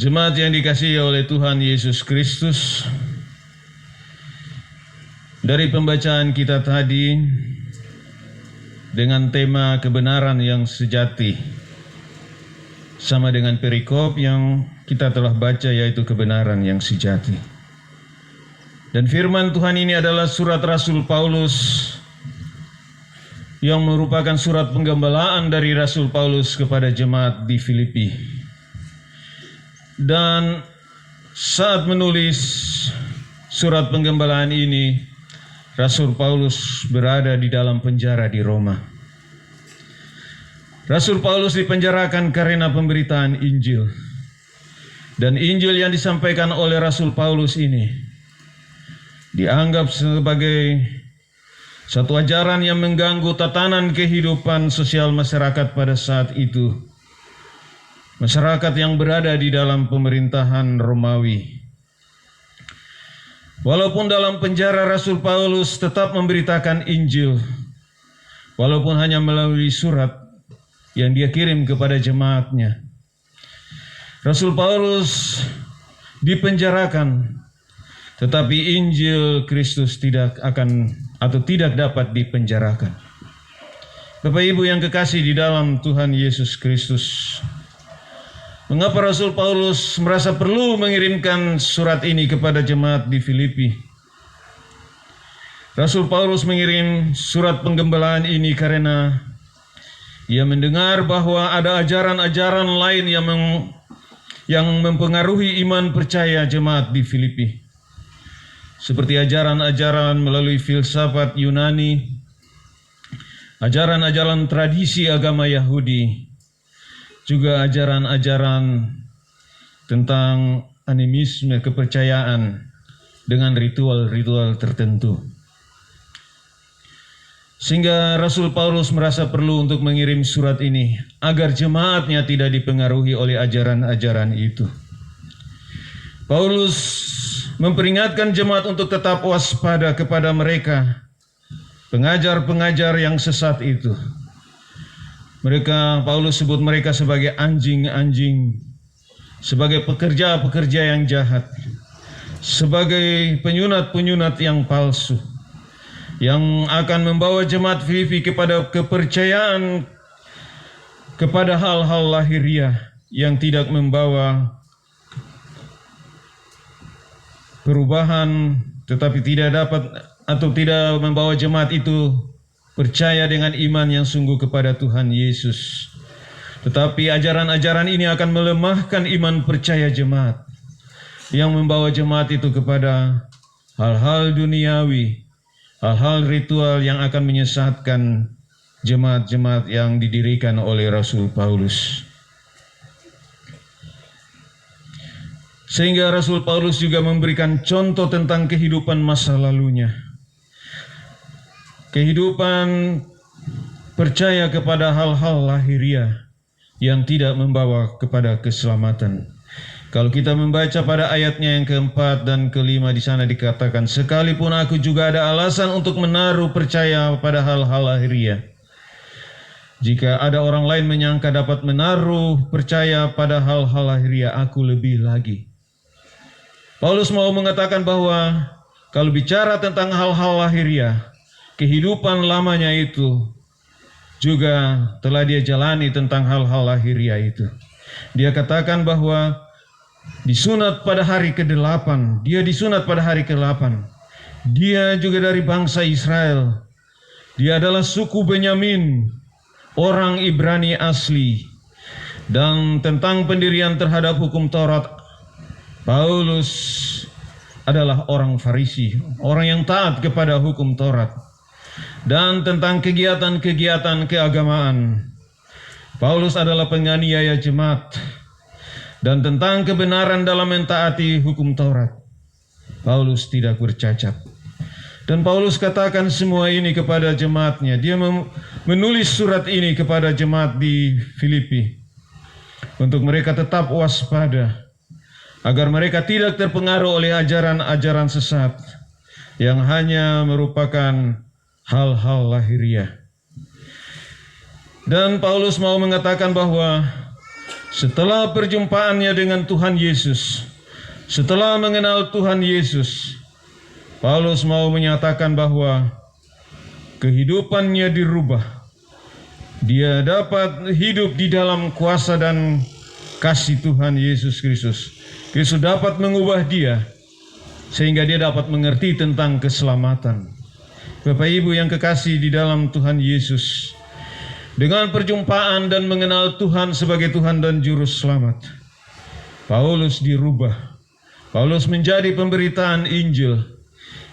Jemaat yang dikasihi oleh Tuhan Yesus Kristus, dari pembacaan kita tadi dengan tema kebenaran yang sejati, sama dengan perikop yang kita telah baca, yaitu kebenaran yang sejati. Dan firman Tuhan ini adalah surat Rasul Paulus yang merupakan surat penggembalaan dari Rasul Paulus kepada jemaat di Filipi. Dan saat menulis surat penggembalaan ini, Rasul Paulus berada di dalam penjara di Roma. Rasul Paulus dipenjarakan karena pemberitaan Injil. Dan Injil yang disampaikan oleh Rasul Paulus ini dianggap sebagai satu ajaran yang mengganggu tatanan kehidupan sosial masyarakat pada saat itu. Masyarakat yang berada di dalam pemerintahan Romawi. Walaupun dalam penjara, Rasul Paulus tetap memberitakan Injil, walaupun hanya melalui surat yang dia kirim kepada jemaatnya. Rasul Paulus dipenjarakan, tetapi Injil Kristus tidak dapat dipenjarakan. Bapak Ibu yang kekasih di dalam Tuhan Yesus Kristus, mengapa Rasul Paulus merasa perlu mengirimkan surat ini kepada jemaat di Filipi? Rasul Paulus mengirim surat penggembalaan ini karena ia mendengar bahwa ada ajaran-ajaran lain yang mempengaruhi iman percaya jemaat di Filipi. Seperti ajaran-ajaran melalui filsafat Yunani, ajaran-ajaran tradisi agama Yahudi, juga ajaran-ajaran tentang animisme, kepercayaan dengan ritual-ritual tertentu. Sehingga Rasul Paulus merasa perlu untuk mengirim surat ini agar jemaatnya tidak dipengaruhi oleh ajaran-ajaran itu. Paulus memperingatkan jemaat untuk tetap waspada kepada mereka, pengajar-pengajar yang sesat itu. Paulus sebut mereka sebagai anjing-anjing, sebagai pekerja-pekerja yang jahat, sebagai penyunat-penyunat yang palsu, yang akan membawa jemaat Filipi kepada kepercayaan kepada hal-hal lahiriah yang tidak membawa perubahan, tetapi tidak membawa jemaat itu percaya dengan iman yang sungguh kepada Tuhan Yesus. Tetapi ajaran-ajaran ini akan melemahkan iman percaya jemaat, yang membawa jemaat itu kepada hal-hal duniawi, hal-hal ritual yang akan menyesatkan jemaat-jemaat yang didirikan oleh Rasul Paulus. Sehingga Rasul Paulus juga memberikan contoh tentang kehidupan masa lalunya. Kehidupan percaya kepada hal-hal lahiriah yang tidak membawa kepada keselamatan. Kalau kita membaca pada ayatnya yang keempat dan kelima, di sana dikatakan, sekalipun aku juga ada alasan untuk menaruh percaya pada hal-hal lahiriah. Jika ada orang lain menyangka dapat menaruh percaya pada hal-hal lahiriah, aku lebih lagi. Paulus mau mengatakan bahwa kalau bicara tentang hal-hal lahiriah, kehidupan lamanya itu juga telah dia jalani tentang hal-hal lahiriah itu. Dia katakan bahwa disunat pada hari ke-8. Dia disunat pada hari ke-8. Dia juga dari bangsa Israel. Dia adalah suku Benyamin, orang Ibrani asli. Dan tentang pendirian terhadap hukum Taurat, Paulus adalah orang Farisi, orang yang taat kepada hukum Taurat. Dan tentang kegiatan-kegiatan keagamaan, Paulus adalah penganiaya jemaat. Dan tentang kebenaran dalam mentaati hukum Taurat, Paulus tidak bercacat. Dan Paulus katakan semua ini kepada jemaatnya. Dia menulis surat ini kepada jemaat di Filipi untuk mereka tetap waspada, agar mereka tidak terpengaruh oleh ajaran-ajaran sesat yang hanya merupakan hal-hal lahiriah. Dan Paulus mau mengatakan bahwa Setelah perjumpaannya dengan Tuhan Yesus, setelah mengenal Tuhan Yesus, Paulus mau menyatakan bahwa kehidupannya dirubah. Dia dapat hidup di dalam kuasa dan kasih Tuhan Yesus Kristus. Kristus dapat mengubah dia sehingga dia dapat mengerti tentang keselamatan. Bapak Ibu yang kekasih di dalam Tuhan Yesus, dengan perjumpaan dan mengenal Tuhan sebagai Tuhan dan Juru Selamat, Paulus dirubah. Paulus menjadi pemberitaan Injil.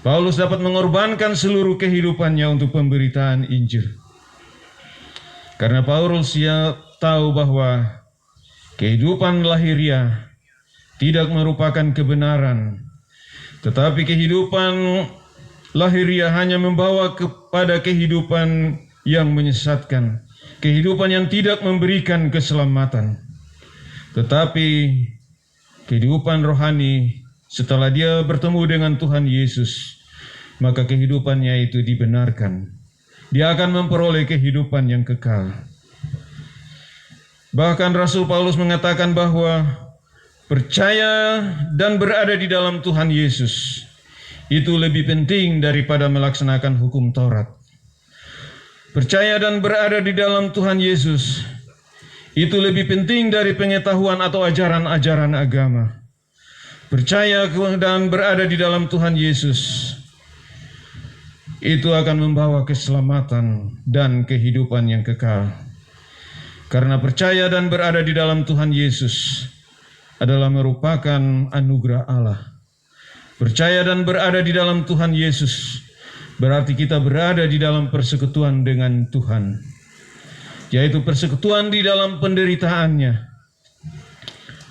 Paulus dapat mengorbankan seluruh kehidupannya untuk pemberitaan Injil. Karena Paulus tahu bahwa kehidupan lahiriah tidak merupakan kebenaran, tetapi kehidupan lahiriah hanya membawa kepada kehidupan yang menyesatkan, kehidupan yang tidak memberikan keselamatan. Tetapi kehidupan rohani setelah dia bertemu dengan Tuhan Yesus, maka kehidupannya itu dibenarkan. Dia akan memperoleh kehidupan yang kekal. Bahkan Rasul Paulus mengatakan bahwa percaya dan berada di dalam Tuhan Yesus itu lebih penting daripada melaksanakan hukum Taurat. Percaya dan berada di dalam Tuhan Yesus itu lebih penting dari pengetahuan atau ajaran-ajaran agama. Percaya dan berada di dalam Tuhan Yesus itu akan membawa keselamatan dan kehidupan yang kekal. Karena percaya dan berada di dalam Tuhan Yesus adalah merupakan anugerah Allah. Percaya dan berada di dalam Tuhan Yesus berarti kita berada di dalam persekutuan dengan Tuhan, yaitu persekutuan di dalam penderitaannya,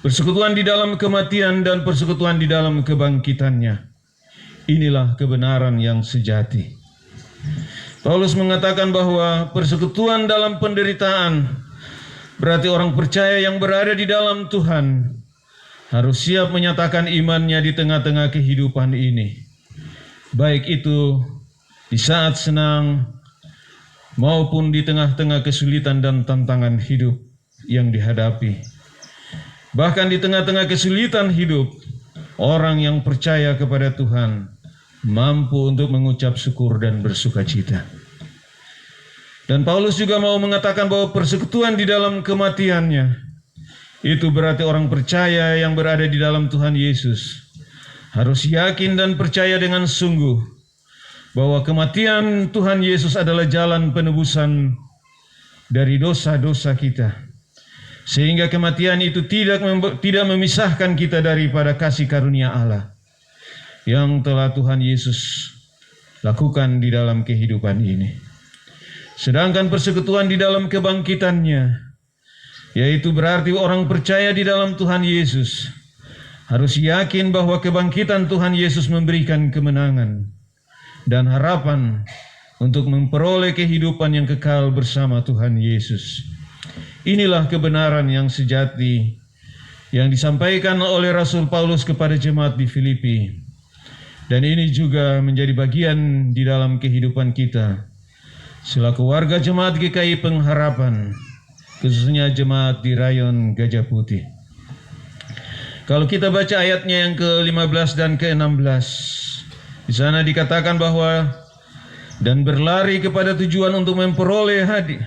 persekutuan di dalam kematian, dan persekutuan di dalam kebangkitannya. Inilah kebenaran yang sejati. Paulus mengatakan bahwa persekutuan dalam penderitaan berarti orang percaya yang berada di dalam Tuhan harus siap menyatakan imannya di tengah-tengah kehidupan ini, baik itu di saat senang maupun di tengah-tengah kesulitan dan tantangan hidup yang dihadapi. Bahkan di tengah-tengah kesulitan hidup, orang yang percaya kepada Tuhan mampu untuk mengucap syukur dan bersukacita. Dan Paulus juga mau mengatakan bahwa persekutuan di dalam kematiannya itu berarti orang percaya yang berada di dalam Tuhan Yesus harus yakin dan percaya dengan sungguh bahwa kematian Tuhan Yesus adalah jalan penebusan dari dosa-dosa kita, sehingga kematian itu tidak memisahkan kita daripada kasih karunia Allah yang telah Tuhan Yesus lakukan di dalam kehidupan ini. Sedangkan persekutuan di dalam kebangkitannya, yaitu berarti orang percaya di dalam Tuhan Yesus harus yakin bahwa kebangkitan Tuhan Yesus memberikan kemenangan dan harapan untuk memperoleh kehidupan yang kekal bersama Tuhan Yesus. Inilah kebenaran yang sejati yang disampaikan oleh Rasul Paulus kepada jemaat di Filipi. Dan ini juga menjadi bagian di dalam kehidupan kita selaku warga jemaat GKI Pengharapan, khususnya jemaat di Rayon Gajah Putih. Kalau kita baca ayatnya yang ke-15 dan ke-16, di sana dikatakan bahwa dan berlari kepada tujuan untuk memperoleh hadiah.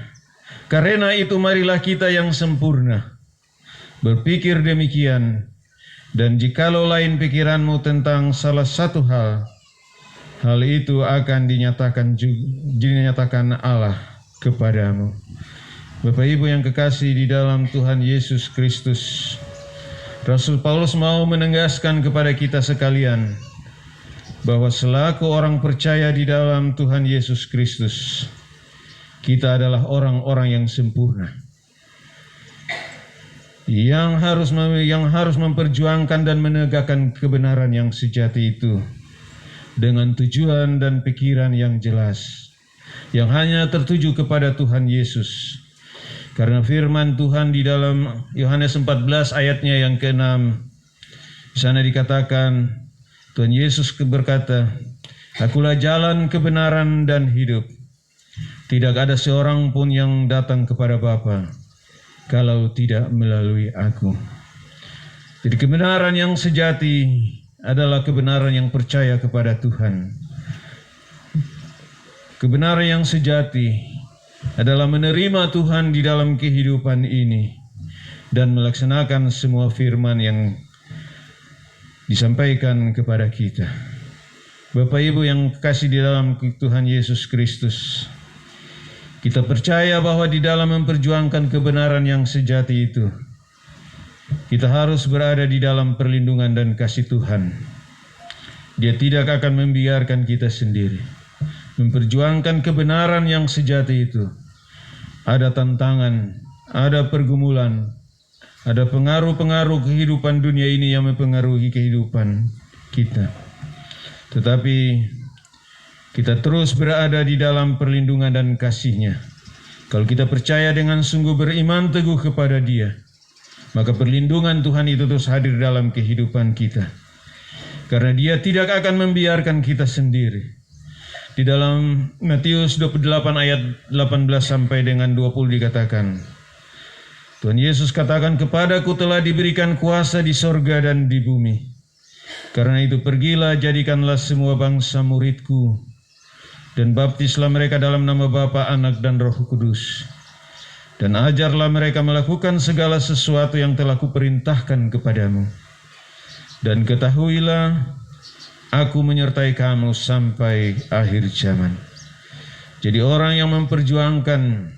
Karena itu marilah kita yang sempurna berpikir demikian, dan jikalau lain pikiranmu tentang salah satu hal itu akan dinyatakan Allah kepadamu. Bapak Ibu yang kekasih di dalam Tuhan Yesus Kristus, Rasul Paulus mau menegaskan kepada kita sekalian bahwa selaku orang percaya di dalam Tuhan Yesus Kristus, kita adalah orang-orang yang sempurna, yang harus memperjuangkan dan menegakkan kebenaran yang sejati itu dengan tujuan dan pikiran yang jelas, yang hanya tertuju kepada Tuhan Yesus. Karena firman Tuhan di dalam Yohanes 14 ayatnya yang ke-6, di sana dikatakan, Tuhan Yesus berkata, "Akulah jalan, kebenaran, dan hidup. Tidak ada seorang pun yang datang kepada Bapa kalau tidak melalui aku. Jadi kebenaran yang sejati adalah kebenaran yang percaya kepada Tuhan. Kebenaran yang sejati adalah menerima Tuhan di dalam kehidupan ini dan melaksanakan semua firman yang disampaikan kepada kita. Bapak Ibu yang kasih di dalam Tuhan Yesus Kristus, kita percaya bahwa di dalam memperjuangkan kebenaran yang sejati itu, kita harus berada di dalam perlindungan dan kasih Tuhan. Dia tidak akan membiarkan kita sendiri. Memperjuangkan kebenaran yang sejati itu, ada tantangan, ada pergumulan, ada pengaruh-pengaruh kehidupan dunia ini yang mempengaruhi kehidupan kita. Tetapi kita terus berada di dalam perlindungan dan kasih-Nya. Kalau kita percaya dengan sungguh beriman teguh kepada Dia, maka perlindungan Tuhan itu terus hadir dalam kehidupan kita. Karena Dia tidak akan membiarkan kita sendiri. Di dalam Matius 28 ayat 18 sampai dengan 20 dikatakan, Tuhan Yesus katakan, "Kepadaku telah diberikan kuasa di sorga dan di bumi. Karena itu pergilah, jadikanlah semua bangsa muridku, dan baptislah mereka dalam nama Bapa, Anak, dan Roh Kudus. Dan ajarlah mereka melakukan segala sesuatu yang telah kuperintahkan kepadamu. Dan ketahuilah, aku menyertai kamu sampai akhir zaman." Jadi orang yang memperjuangkan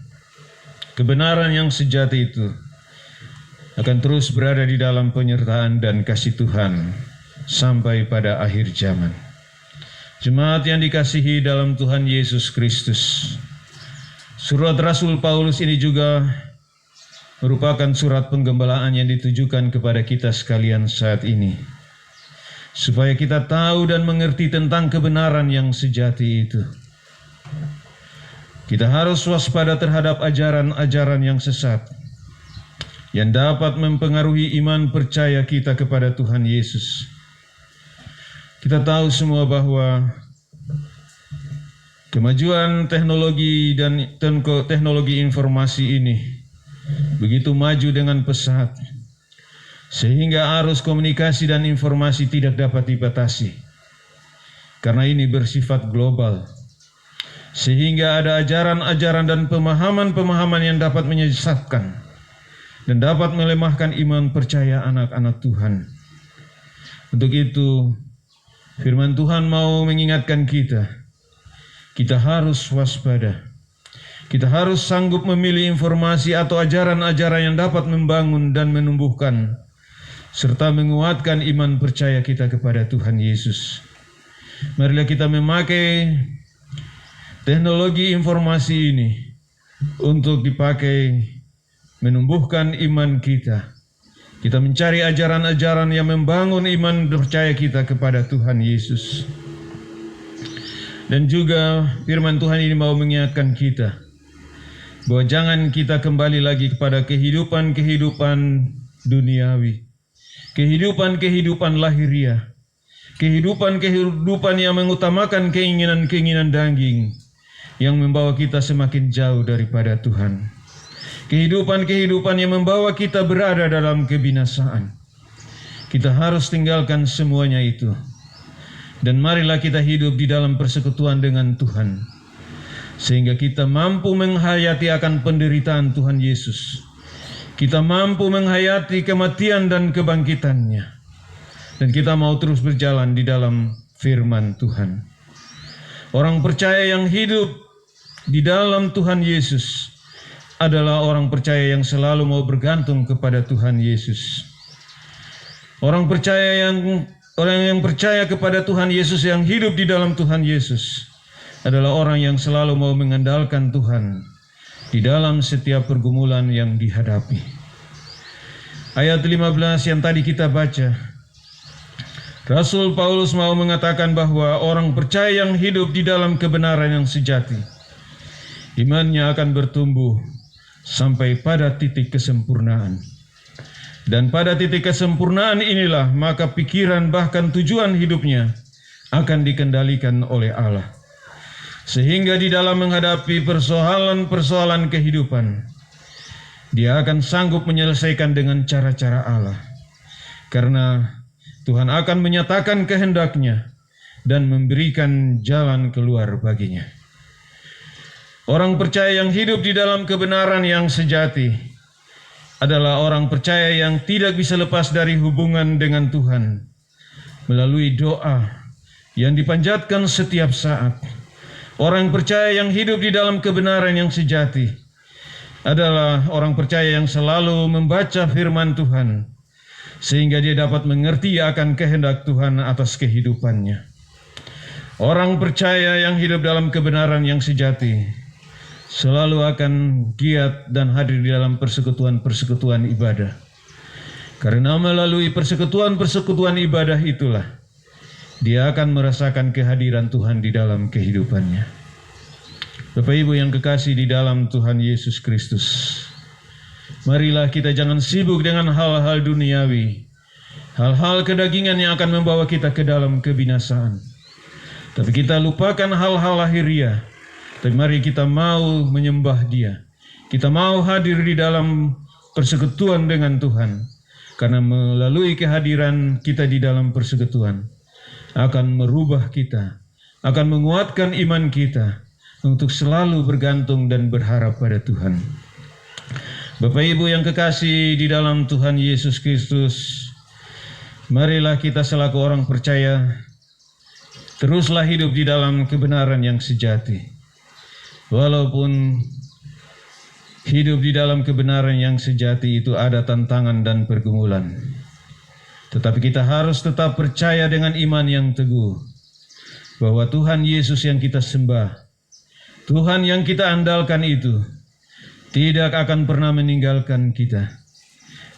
kebenaran yang sejati itu akan terus berada di dalam penyertaan dan kasih Tuhan sampai pada akhir zaman. Jemaat yang dikasihi dalam Tuhan Yesus Kristus, surat Rasul Paulus ini juga merupakan surat penggembalaan yang ditujukan kepada kita sekalian saat ini, supaya kita tahu dan mengerti tentang kebenaran yang sejati itu. Kita harus waspada terhadap ajaran-ajaran yang sesat yang dapat mempengaruhi iman percaya kita kepada Tuhan Yesus. Kita tahu semua bahwa kemajuan teknologi dan teknologi informasi ini begitu maju dengan pesat, sehingga arus komunikasi dan informasi tidak dapat dibatasi. Karena ini bersifat global, sehingga ada ajaran-ajaran dan pemahaman-pemahaman yang dapat menyesatkan dan dapat melemahkan iman percaya anak-anak Tuhan. Untuk itu, firman Tuhan mau mengingatkan kita harus waspada. Kita harus sanggup memilih informasi atau ajaran-ajaran yang dapat membangun dan menumbuhkan serta menguatkan iman percaya kita kepada Tuhan Yesus. Marilah kita memakai teknologi informasi ini untuk dipakai menumbuhkan iman kita. Kita mencari ajaran-ajaran yang membangun iman percaya kita kepada Tuhan Yesus. Dan juga firman Tuhan ini mau mengingatkan kita bahwa jangan kita kembali lagi kepada kehidupan duniawi, kehidupan lahiriah, kehidupan yang mengutamakan keinginan daging yang membawa kita semakin jauh daripada Tuhan. Kehidupan yang membawa kita berada dalam kebinasaan. Kita harus tinggalkan semuanya itu. Dan marilah kita hidup di dalam persekutuan dengan Tuhan, sehingga kita mampu menghayati akan penderitaan Tuhan Yesus. Kita mampu menghayati kematian dan kebangkitannya. Dan kita mau terus berjalan di dalam firman Tuhan. Orang percaya yang hidup di dalam Tuhan Yesus adalah orang percaya yang selalu mau bergantung kepada Tuhan Yesus. Orang yang percaya kepada Tuhan Yesus, yang hidup di dalam Tuhan Yesus, adalah orang yang selalu mau mengandalkan Tuhan di dalam setiap pergumulan yang dihadapi. Ayat 15 yang tadi kita baca, Rasul Paulus mau mengatakan bahwa orang percaya yang hidup di dalam kebenaran yang sejati, imannya akan bertumbuh sampai pada titik kesempurnaan. Dan pada titik kesempurnaan inilah maka pikiran bahkan tujuan hidupnya akan dikendalikan oleh Allah. Sehingga di dalam menghadapi persoalan-persoalan kehidupan, Dia akan sanggup menyelesaikan dengan cara-cara Allah. Karena Tuhan akan menyatakan kehendak-Nya dan memberikan jalan keluar baginya. Orang percaya yang hidup di dalam kebenaran yang sejati adalah orang percaya yang tidak bisa lepas dari hubungan dengan Tuhan melalui doa yang dipanjatkan setiap saat. Orang percaya yang hidup di dalam kebenaran yang sejati adalah orang percaya yang selalu membaca firman Tuhan sehingga dia dapat mengerti akan kehendak Tuhan atas kehidupannya. Orang percaya yang hidup dalam kebenaran yang sejati selalu akan giat dan hadir di dalam persekutuan-persekutuan ibadah. Karena melalui persekutuan-persekutuan ibadah itulah dia akan merasakan kehadiran Tuhan di dalam kehidupannya. Bapak Ibu yang kekasih di dalam Tuhan Yesus Kristus, marilah kita jangan sibuk dengan hal-hal duniawi, hal-hal kedagingan yang akan membawa kita ke dalam kebinasaan. Tapi kita lupakan hal-hal lahiriah. Tapi mari kita mau menyembah Dia. Kita mau hadir di dalam persekutuan dengan Tuhan. Karena melalui kehadiran kita di dalam persekutuan akan merubah kita, akan menguatkan iman kita untuk selalu bergantung dan berharap pada Tuhan. Bapak Ibu yang kekasih di dalam Tuhan Yesus Kristus, marilah kita selaku orang percaya teruslah hidup di dalam kebenaran yang sejati. Walaupun hidup di dalam kebenaran yang sejati itu ada tantangan dan pergumulan, tetapi kita harus tetap percaya dengan iman yang teguh bahwa Tuhan Yesus yang kita sembah, Tuhan yang kita andalkan itu tidak akan pernah meninggalkan kita.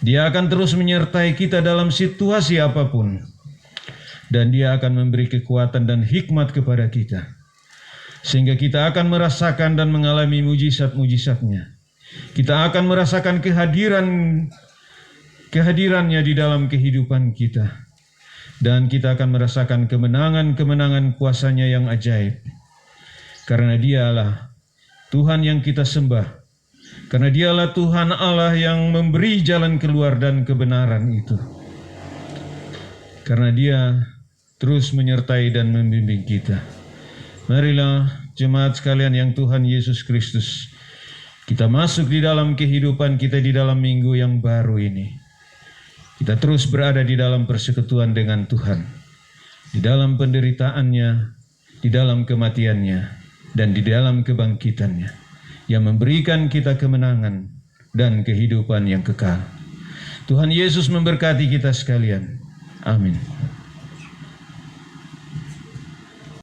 Dia akan terus menyertai kita dalam situasi apapun. Dan Dia akan memberi kekuatan dan hikmat kepada kita. Sehingga kita akan merasakan dan mengalami mujizat-mujizat-Nya. Kita akan merasakan kehadirannya di dalam kehidupan kita. Dan kita akan merasakan kemenangan-kemenangan kuasa-Nya yang ajaib. Karena Dialah Tuhan yang kita sembah. Karena Dialah Tuhan Allah yang memberi jalan keluar dan kebenaran itu. Karena Dia terus menyertai dan membimbing kita. Marilah jemaat sekalian yang Tuhan Yesus Kristus, kita masuk di dalam kehidupan kita di dalam minggu yang baru ini. Kita terus berada di dalam persekutuan dengan Tuhan. Di dalam penderitaannya, di dalam kematiannya, dan di dalam kebangkitannya, yang memberikan kita kemenangan dan kehidupan yang kekal. Tuhan Yesus memberkati kita sekalian. Amin.